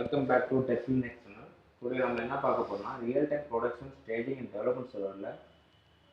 Welcome back to testing next channel. Today நம்ம என்ன பார்க்க போறோம்னா real time production staging and development சர்வரில்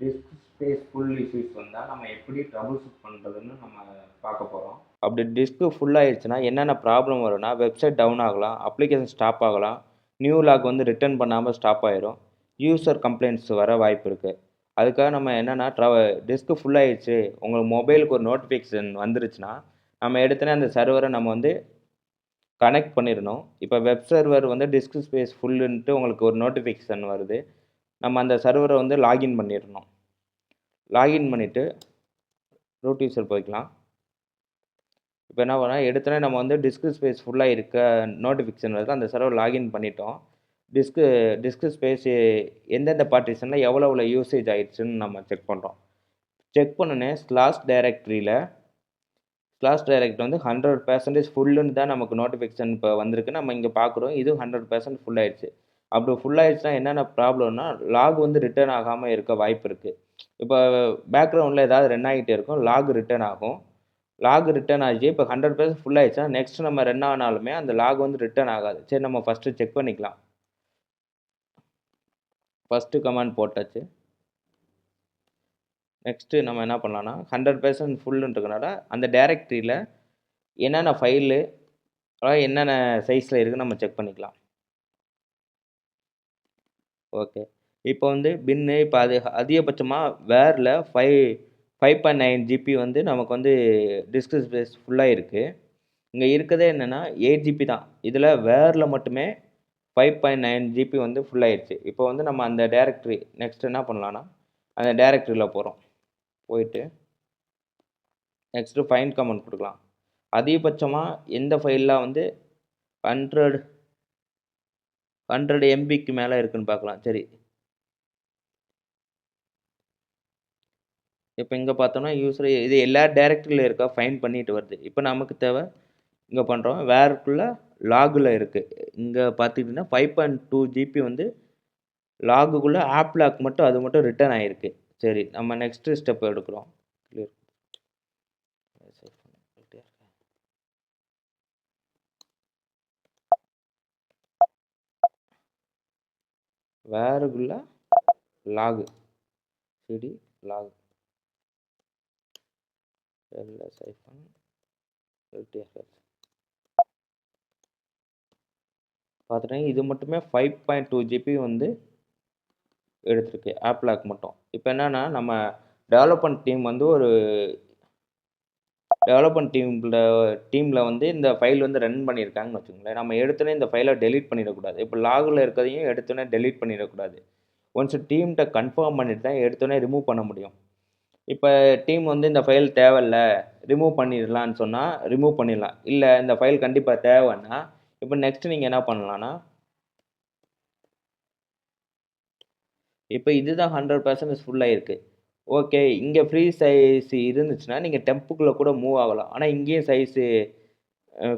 டிஸ்க் ஸ்பேஸ் ஃபுல் இஷ்யூஸ் வந்தால் நம்ம எப்படி ட்ரபிள் ஷூட் பண்ணுறதுன்னு நம்ம பார்க்க போகிறோம். அப்படி டிஸ்க்கு ஃபுல் ஆயிடுச்சுன்னா என்னென்ன ப்ராப்ளம் வரும்னா வெப்சைட் டவுன் ஆகலாம், அப்ளிகேஷன் ஸ்டாப் ஆகலாம், நியூ லாக் வந்து ரிட்டர்ன் பண்ணாமல் ஸ்டாப் ஆயிரும், யூசர் கம்ப்ளைண்ட்ஸ் வர வாய்ப்பு இருக்குது. அதுக்காக நம்ம என்னென்னா டிஸ்க்கு ஃபுல் ஆயிடுச்சு, உங்களுக்கு மொபைலுக்கு ஒரு நோட்டிஃபிகேஷன் வந்துருச்சுன்னா நம்ம எடுத்தோன்னே அந்த சர்வரை நம்ம வந்து கனெக்ட் பண்ணிடணும். இப்போ வெப் சர்வர் வந்து டிஸ்க் ஸ்பேஸ் ஃபுல்லுன்ட்டு உங்களுக்கு ஒரு நோட்டிஃபிகேஷன் வருது. நம்ம அந்த சர்வரை வந்து லாகின் பண்ணிடணும். லாகின் பண்ணிவிட்டு ரூட் யூசர் போய்க்கலாம். இப்போ என்ன பண்ணால் எடுத்தோன்னே நம்ம வந்து டிஸ்க் ஸ்பேஸ் ஃபுல்லாக இருக்க நோட்டிஃபிகேஷன் வருது. அந்த சர்வர் லாகின் பண்ணிட்டோம். டிஸ்க் ஸ்பேஸ் எந்தெந்த பார்ட்டிஷனில் எவ்வளோ யூசேஜ் ஆயிடுச்சுன்னு நம்ம செக் பண்ணுறோம். செக் பண்ணோன்னே ஸ்லாஷ் டைரக்டரியில் வந்து 100% ஃபுல்லுன்னு தான் நமக்கு நோட்டிஃபிகேஷன் இப்போ வந்திருக்கு. நம்ம இங்கே பார்க்குறோம், இது 100% ஃபுல் ஆயிடுச்சு. அப்படி ஃபுல் ஆயிடுச்சுன்னா என்னென்ன ப்ராப்ளம்னா லாக் வந்து ரிட்டர்ன் ஆகாமல் இருக்க வாய்ப்பு இருக்குது. இப்போ பேக்ரவுண்டில் ஏதாவது ரன் ஆகிட்டே இருக்கும், லாக் ரிட்டர்ன் ஆகும். லாக் ரிட்டர்ன் ஆச்சு இப்போ 100% ஃபுல் ஆயிடுச்சுன்னா நெக்ஸ்ட் நம்ம ரன் ஆனாலுமே அந்த லாக் வந்து ரிட்டர்ன் ஆகாது. சரி, நம்ம ஃபஸ்ட்டு செக் பண்ணிக்கலாம். ஃபஸ்ட்டு கமாண்ட் போட்டாச்சு. நெக்ஸ்ட்டு நம்ம என்ன பண்ணலான்னா 100% ஃபுல்லுன்றதுனால அந்த டைரக்டரியில் என்னென்ன ஃபைலு என்னென்ன சைஸில் இருக்குன்னு நம்ம செக் பண்ணிக்கலாம். ஓகே, இப்போ வந்து பின்னு இப்போ அது அதிகபட்சமாக வேரில் 5.9 ஜிபி வந்து நமக்கு வந்து டிஸ்க் ஸ்பேஸ் ஃபுல்லாக இருக்குது. இங்கே இருக்கிறதே என்னென்னா 8 ஜிபி தான். இதில் வேரில் மட்டுமே 5.9 ஜிபி வந்து ஃபுல்லாகிடுச்சு. இப்போ வந்து நம்ம அந்த டைரக்டரி நெக்ஸ்ட் என்ன பண்ணலான்னா அந்த டைரக்டரியில் போயிட்டு நெக்ஸ்ட்டு ஃபைண்ட் கமெண்ட் கொடுக்கலாம். அதிகபட்சமாக எந்த ஃபைல்லாம் வந்து 100 MBக்கு மேலே இருக்குன்னு பார்க்கலாம். சரி, இப்போ இங்கே பார்த்தோம்னா யூஸர் இது எல்லா டைரக்டரியில் இருக்கா ஃபைண்ட் பண்ணிட்டு வருது. இப்போ நமக்கு தேவை இங்கே பண்ணுறோம் வேறுக்குள்ளே லாகில் இருக்குது. இங்கே பார்த்துக்கிட்டிங்கன்னா 5.2 ஜிபி வந்து லாகுக்குள்ளே ஆப் லாக் மட்டும் அது மட்டும் ரிட்டர்ன் ஆகிருக்கு. சரி, நம்ம நெக்ஸ்ட்டு ஸ்டெப் எடுக்கிறோம். கிளியர் வேறுக்குள்ள லாகு சிடி லாக் பார்த்துட்டேன். இது மட்டுமே 5.2 ஜிபி வந்து எடுத்திருக்கு ஆப் லாக் மட்டும். இப்போ என்னென்னா நம்ம டெவலப்மெண்ட் டீம் வந்து ஒரு டெவலப்மெண்ட் டீமில் வந்து இந்த ஃபைல் வந்து ரன் பண்ணியிருக்காங்கன்னு வச்சுக்கோங்களேன். நம்ம எடுத்தோன்னே இந்த ஃபைலை டெலீட் பண்ணிடக்கூடாது. இப்போ லாகில் இருக்கிறதையும் எடுத்தோன்னே டெலீட் பண்ணிடக்கூடாது. ஒன்ஸ் டீம்கிட்ட கன்ஃபார்ம் பண்ணிட்டு தான் எடுத்தோன்னே ரிமூவ் பண்ண முடியும். இப்போ டீம் வந்து இந்த ஃபைல் தேவையில்ல ரிமூவ் பண்ணிடலான்னு சொன்னால் ரிமூவ் பண்ணிடலாம். இல்லை இந்த ஃபைல் கண்டிப்பாக தேவைன்னா இப்போ நெக்ஸ்ட் நீங்கள் என்ன பண்ணலான்னா இப்போ இதுதான் 100% ஃபுல்லாக இருக்குது. ஓகே, இங்கே ஃப்ரீ சைஸ் இருந்துச்சுன்னா நீங்கள் டெம்புக்குள்ளே கூட மூவ் ஆகலாம். ஆனால் இங்கேயும்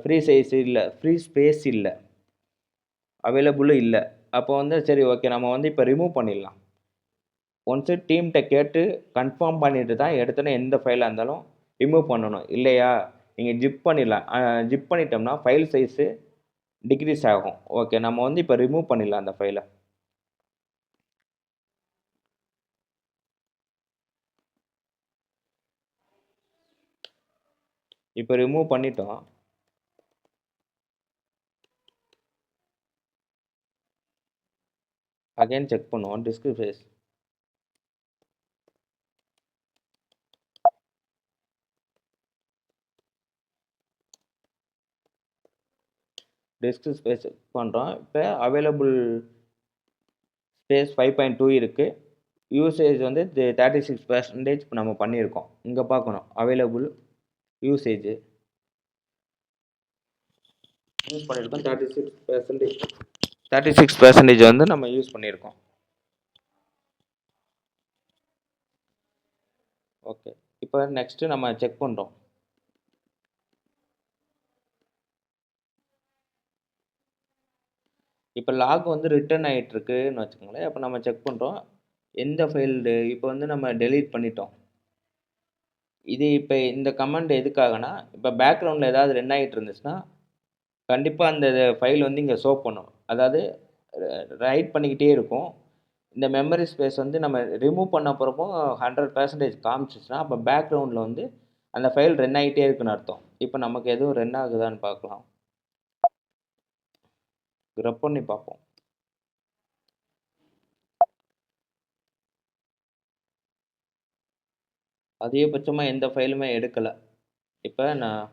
ஃப்ரீ சைஸ் இல்லை, ஃப்ரீ ஸ்பேஸ் இல்லை, அவைலபிளும் இல்லை. அப்போ வந்து சரி ஓகே, நம்ம வந்து இப்போ ரிமூவ் பண்ணிடலாம். ஒன்ஸு டீம்கிட்ட கேட்டு கன்ஃபார்ம் பண்ணிட்டு தான் எடுத்தோன்னே எந்த ஃபைலாக இருந்தாலும் ரிமூவ் பண்ணணும். இல்லையா நீங்கள் ஜிப் பண்ணிடலாம். ஜிப் பண்ணிட்டோம்னா ஃபைல் சைஸு டிக்ரீஸ் ஆகும். ஓகே, நம்ம வந்து இப்போ ரிமூவ் பண்ணிடலாம் அந்த ஃபைலை. இப்போ ரிமூவ் பண்ணிட்டோம். அகைன் செக் பண்ணுவோம் டிஸ்க் ஸ்பேஸ். டிஸ்க் ஸ்பேஸ் பண்ணுறோம். இப்போ அவைலபிள் ஸ்பேஸ் 5.2 இருக்குது. யூசேஜ் வந்து 36% இப்போ நம்ம பண்ணியிருக்கோம். இங்கே பார்க்கணும் அவைலபிள் யூசேஜ் யூஸ் பண்ணியிருக்கோம். 36% வந்து நம்ம யூஸ் பண்ணியிருக்கோம். ஓகே, இப்போ நெக்ஸ்ட்டு நம்ம செக் பண்ணுறோம். இப்போ லாக் வந்து ரிட்டர்ன் ஆகிட்டுருக்குன்னு வச்சுக்கோங்களேன். அப்போ நம்ம செக் பண்ணுறோம் எந்த ஃபைல் இப்போ வந்து நம்ம டெலீட் பண்ணிட்டோம். இது இப்போ இந்த கமெண்ட் எதுக்காகனா இப்போ பேக்ரவுண்டில் ஏதாவது ரன் ஆகிட்டு இருந்துச்சுன்னா கண்டிப்பாக அந்த ஃபைல் வந்து இங்கே ஷோ பண்ணும். அதாவது ரைட் பண்ணிக்கிட்டே இருக்கும். இந்த மெமரி ஸ்பேஸ் வந்து நம்ம ரிமூவ் பண்ண பிறகும் 100% காமிச்சிச்சுன்னா, அப்போ பேக்ரவுண்டில் வந்து அந்த ஃபைல் ரன் ஆகிட்டே இருக்குன்னு அர்த்தம். இப்போ நமக்கு எதுவும் ரன் ஆகுதான்னு பார்க்கலாம். ரப் பண்ணி பார்ப்போம். அதிகபட்சமாக எந்த ஃபைலுமே எடுக்கலை. இப்போ நான்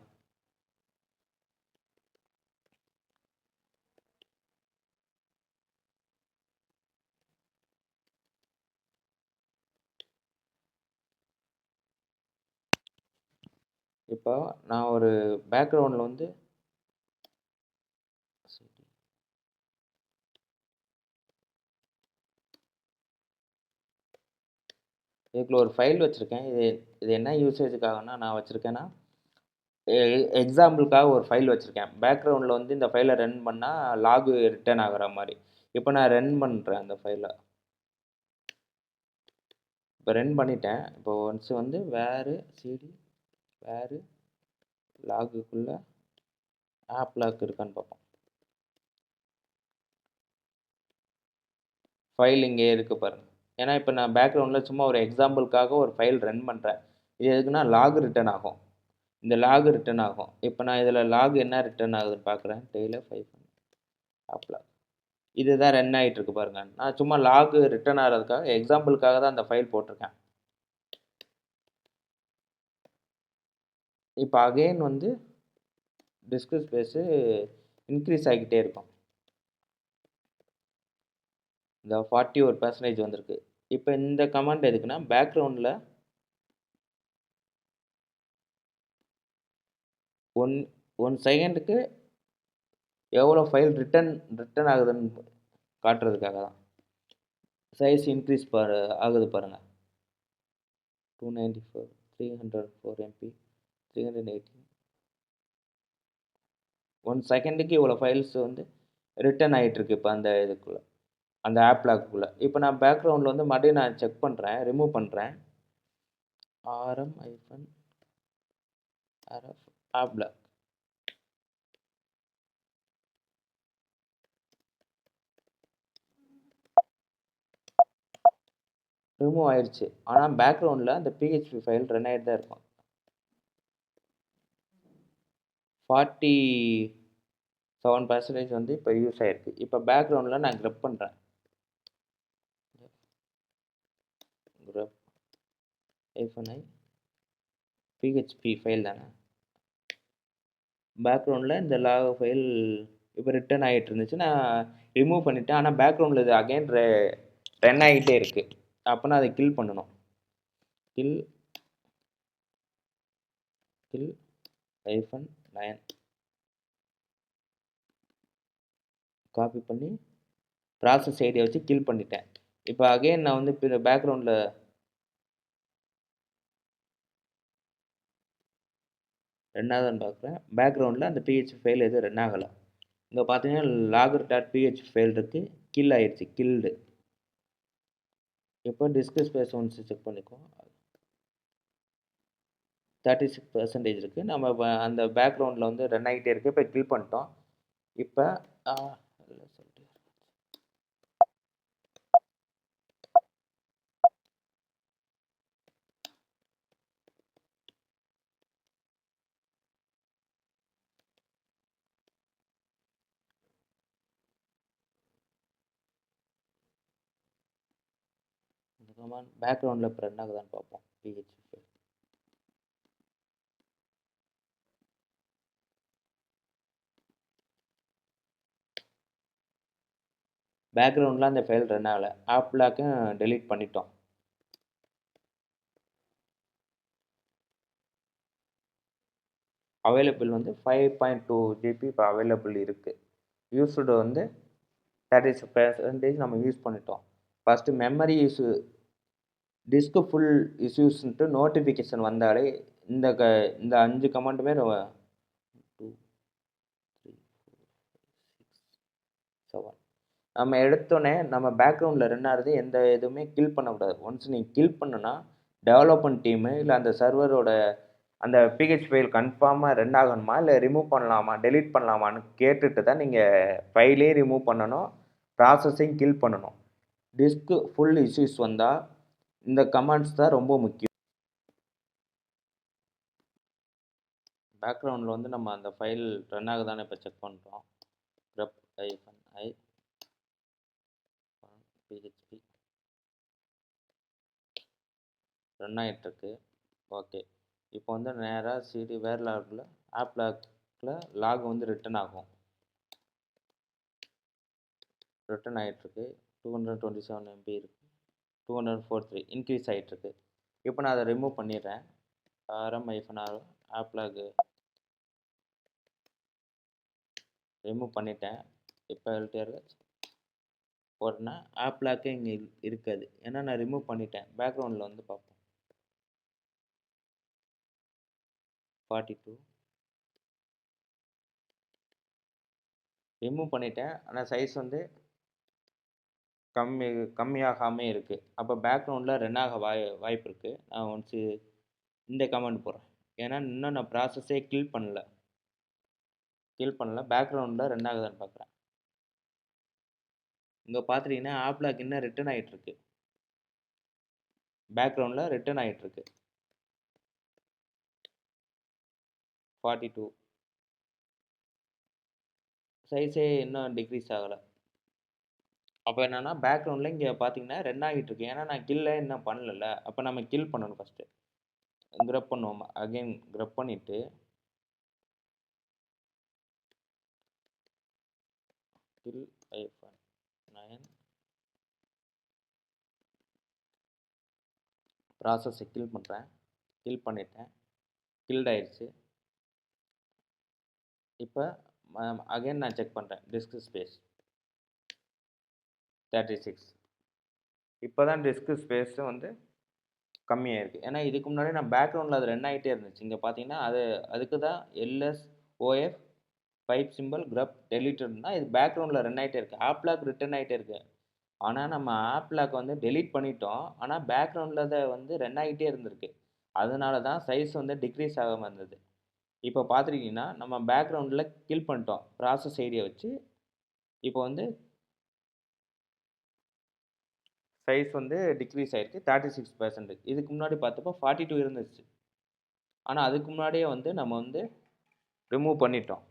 இப்போ நான் ஒரு பேக்ரவுண்டில் வந்து இதுக்குள்ள ஒரு ஃபைல் வச்சுருக்கேன். இது இது என்ன யூசேஜுக்காகனா நான் வச்சுருக்கேன்னா, எக்ஸாம்பிளுக்காக ஒரு ஃபைல் வச்சுருக்கேன். பேக்ரவுண்டில் வந்து இந்த ஃபைலை ரன் பண்ணால் லாகு ரிட்டர்ன் ஆகிற மாதிரி. இப்போ நான் ரன் பண்ணுறேன் அந்த ஃபைலை. இப்போ ரன் பண்ணிட்டேன். இப்போ ஒன்ஸ் வந்து வேறு சிடி வேறு லாகுக்குள்ளே ஆப் லாக் இருக்கான்னு பார்ப்போம். ஃபைல் இங்கே இருக்குது பாருங்கள். ஏன்னா இப்போ நான் பேக்ரவுண்டில் சும்மா ஒரு எக்ஸாம்பிளுக்காக ஒரு ஃபைல் ரன் பண்ணுறேன். இது எதுக்குன்னா லாக் ரிட்டர்ன் ஆகும். இந்த லாக் ரிட்டர்ன் ஆகும். இப்போ நான் இதில் லாக் என்ன ரிட்டர்ன் ஆகுதுன்னு பார்க்குறேன். Taylor 5 of log. இதுதான் ரன் ஆகிட்டு இருக்கு பாருங்க. நான் சும்மா லாக் ரிட்டர்ன் ஆகிறதுக்காக எக்ஸாம்பிளுக்காக தான் அந்த ஃபைல் போட்டிருக்கேன். இப்போ அகெயின் வந்து டிஸ்க் ஸ்பேஸு இன்க்ரீஸ் ஆகிக்கிட்டே இருக்கும். இந்த 41% வந்திருக்கு. இப்போ இந்த கமாண்ட் எதுக்குன்னா பேக்ரவுண்டில் ஒன் செகண்டுக்கு எவ்வளோ ஃபைல் ரிட்டர்ன் ஆகுதுன்னு காட்டுறதுக்காக தான். சைஸ் இன்க்ரீஸ் ஆகுது பாருங்கள். 294 304 MB 380. 1 செகண்டுக்கு இவ்வளோ ஃபைல்ஸ் வந்து ரிட்டர்ன் ஆகிட்டுருக்கு. இப்போ அந்த இதுக்குள்ளே அந்த ஆப் லாக்குள்ளே. இப்போ நான் பேக்ரவுண்டில் வந்து மறுபடியும் நான் செக் பண்ணுறேன், ரிமூவ் பண்ணுறேன். RM-RF app lock. ரிமூவ் ஆயிடுச்சு. ஆனால் பேக்ரவுண்டில் அந்த PHP ஃபைல் ரன் ஆகிட்டு தான் இருக்கும். 47% வந்து இப்போ யூஸ் ஆகிருக்கு. இப்போ பேக்ரவுண்டில் நான் கிரப் பண்ணுறேன். கிரப் -i PHP ஃபைல் தானே. பேக்ரவுண்டில் இந்த லாக் ஃபைல் இப்போ ரிட்டர்ன் ஆகிட்டு இருந்துச்சு. நான் ரிமூவ் பண்ணிட்டேன். ஆனால் பேக்ரவுண்டில் இது அகைன் ரன் ஆகிட்டே இருக்குது. அப்போனா அதை கில் பண்ணணும். கில் -9 காப்பி பண்ணி ப்ராசஸ் ஐடியை வச்சு கில் பண்ணிட்டேன். இப்போ அகைன் நான் வந்து இப்போ பேக்ரவுண்டில் ரன் ஆகுதான்னு பார்க்குறேன். பேக்ரவுண்டில் அந்த PHP ஃபைல் எதுவும் ரன் ஆகலை. இங்கே பார்த்தீங்கன்னா logger.php ஃபைல் இருக்குது. கில் ஆயிடுச்சு, கில்டு. இப்போ டிஸ்க் ஸ்பேஸ் ஒன்ஸ் செக் பண்ணிக்கோ. 36% இருக்குது. நம்ம அந்த பேக்ரவுண்டில் வந்து ரன் ஆகிட்டே இருக்குது. இப்போ கில் பண்ணிட்டோம். இப்போ இந்த கமாண்ட் பேக்ரவுண்டில் இப்போ ரன் ஆகுதான்னு பார்ப்போம். PHP ஃபைல் பேக்ரவுண்டில் அந்த ஃபைல் ரன் ஆகலை. ஆப் லாக்கும் டெலீட் பண்ணிட்டோம். அவைலபிள் வந்து 5.2 GB இப்போ அவைலபிள் இருக்குது. யூஸ்டு வந்து 36% நம்ம யூஸ் பண்ணிட்டோம். First memory use disk full இஷ்யூஸ்ன்ட்டு நோட்டிஃபிகேஷன் வந்தாலே இந்த இந்த 5 கமாண்டுமே 2 3 4 6 7 நம்ம எடுத்தோடனே நம்ம பேக்ரவுண்டில் ரன் ஆகிறது எந்த எதுவுமே கில் பண்ணக்கூடாது. ஒன்ஸ் நீங்கள் கில் பண்ணுனா டெவலப்மெண்ட் டீமு இல்லை அந்த சர்வரோட அந்த பிஹெச் ஃபைல் கன்ஃபார்மாக ரன் ஆகணுமா இல்லை ரிமூவ் பண்ணலாமா டெலீட் பண்ணலாமான்னு கேட்டுட்டு தான் நீங்கள் ஃபைலே ரிமூவ் பண்ணணும், ப்ராசஸையும் கில் பண்ணணும். டிஸ்க்கு ஃபுல் இஷ்யூஸ் வந்தால் இந்த கமாண்ட்ஸ் தான் ரொம்ப முக்கியம். பேக்ரவுண்டில் வந்து நம்ம அந்த ஃபைல் ரன் ஆகுதானே இப்போ செக் பண்ணுறோம். grep -i php ரன் ஆகிட்டுருக்கு. ஓகே, இப்போ வந்து நேராக சிடி வேர் லாகில் ஆப் லாகில் லாக் வந்து ரிட்டன் ஆகும். ரிட்டன் ஆகிட்டுருக்கு. 227 MB இருக்குது, 243 இன்க்ரீஸ் ஆகிட்டுருக்கு. இப்போ நான் அதை ரிமூவ் பண்ணிடுறேன். rm-r ஆப் லாக் ரிமூவ் பண்ணிட்டேன். இப்போ எல்டிஆர் போட்டேன்னா ஆப் லாக்கே இங்கே இருக்காது, ஏன்னா நான் ரிமூவ் பண்ணிட்டேன். பேக்ரவுண்டில் வந்து பார்ப்போம். 42 ரிமூவ் பண்ணிட்டேன், ஆனால் சைஸ் வந்து கம்மியாகாமல் இருக்குது. அப்போ பேக்ரவுண்டில் ரன் ஆக வாய்ப்பு இருக்குது. நான் ஒன்ஸு இந்த கமெண்ட் போடுறேன், ஏன்னா இன்னும் நான் ப்ராசஸே கில் பண்ணல. பேக்ரவுண்டில் ரன் ஆகுதான்னு பார்க்குறேன். இங்கே பார்த்துட்டிங்கன்னா ஆப் லாக் இன்னும் ரிட்டன் ஆகிட்டுருக்கு. பேக்ரவுண்டில் ரிட்டன் ஆகிட்டுருக்கு. 42 சைஸே இன்னும் டிக்ரீஸ் ஆகலை. அப்போ என்னென்னா பேக்ரவுண்டில் இங்கே பார்த்தீங்கன்னா ரன் ஆகிட்டுருக்கு, ஏன்னா நான் கில்லை இன்னும் பண்ணல. அப்போ நம்ம கில் பண்ணணும். ஃபஸ்ட்டு grep பண்ணுவோம். அகைன் grep பண்ணிவிட்டு kill -9 ப்ராசஸை கில் பண்ணுறேன். கில் பண்ணிட்டேன், கில்ட் ஆயிடுச்சு. இப்போ அகைன் நான் செக் பண்ணுறேன். Disk space 36. இப்போ தான் டிஸ்க் ஸ்பேஸு வந்து கம்மியாக இருக்குது, ஏன்னா இதுக்கு முன்னாடி நான் பேக்ரவுண்டில் அது ரன் ஆகிட்டே இருந்துச்சு. இங்கே பார்த்தீங்கன்னா அதுக்கு தான் LSOF 5 சிம்பிள் grep டெலிட்டட்னா இது பேக்ரவுண்டில் ரன் ஆகிட்டே இருக்குது. ஆப் லாக் ரிட்டன் ஆகிட்டே இருக்குது. ஆனால் நம்ம ஆப் லாக் வந்து டெலீட் பண்ணிட்டோம், ஆனால் பேக்ரவுண்டில் அதை வந்து ரன் ஆகிட்டே இருந்திருக்கு. அதனால தான் சைஸ் வந்து டிக்ரீஸ் ஆகாமல் இருந்தது. இப்போ பார்த்துட்டிங்கன்னா நம்ம பேக்ரவுண்டில் கில் பண்ணிட்டோம் ப்ராசஸ் ஐடியை வச்சு. இப்போ வந்து சைஸ் வந்து டிக்ரீஸ் ஆகிருக்கு 36%. இதுக்கு முன்னாடி பார்த்தப்போ 42 இருந்துச்சு, ஆனால் அதுக்கு முன்னாடியே வந்து நம்ம வந்து ரிமூவ் பண்ணிட்டோம்.